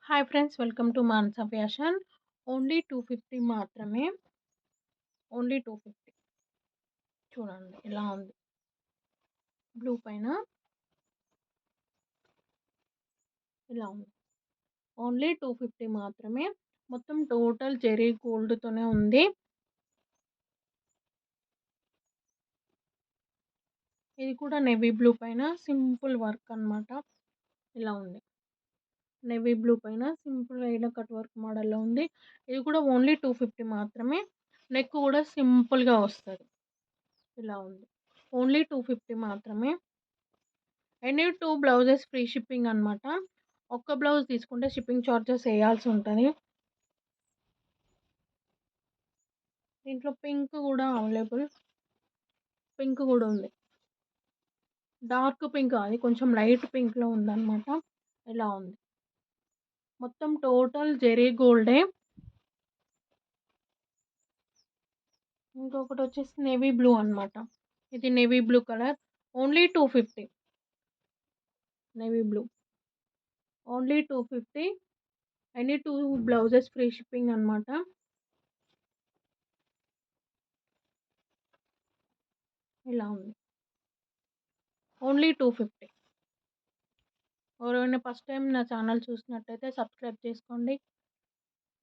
Hi friends, welcome to Manasa fashion. Only 250 మాత్రమే. Only 250. చూడండి ఇలా ఉంది. బ్లూ పైన ఇలా ఉంది. ఓన్లీ 250 మాత్రమే. మొత్తం టోటల్ జెరీ గోల్డ్తోనే ఉంది. ఇది కూడా నేవీ బ్లూ పైన సింపుల్ వర్క్ అన్నమాట. ఇలా ఉంది. నేవీ బ్లూ పైన సింపుల్ ఇలా కట్ వర్క్ మోడల్లో ఉంది. ఇది కూడా ఓన్లీ 250 మాత్రమే. నెక్ కూడా సింపుల్గా వస్తుంది. ఇలా ఉంది. ఓన్లీ 250 మాత్రమే. ఎనీ 2 బ్లౌజెస్ ఫ్రీ షిప్పింగ్ అనమాట. ఒక్క బ్లౌజ్ తీసుకుంటే షిప్పింగ్ చార్జెస్ వేయాల్సి ఉంటుంది. దీంట్లో పింక్ కూడా అవైలబుల్. పింక్ కూడా ఉంది. డార్క్ పింక్ అది కొంచెం లైట్ పింక్లో ఉందన్నమాట. ఇలా ఉంది. మొత్తం టోటల్ జెరీ గోల్డే. ఇంకొకటి వచ్చేసి నేవీ బ్లూ అనమాట. ఇది navy blue colour. Only 250. Navy blue only 250. Any 2 blouses free shipping అనమాట. ఇలా ఉంది. ఓన్లీ 250. ఎవరైనా ఫస్ట్ టైం నా ఛానల్ చూసినట్టయితే సబ్స్క్రైబ్ చేసుకోండి.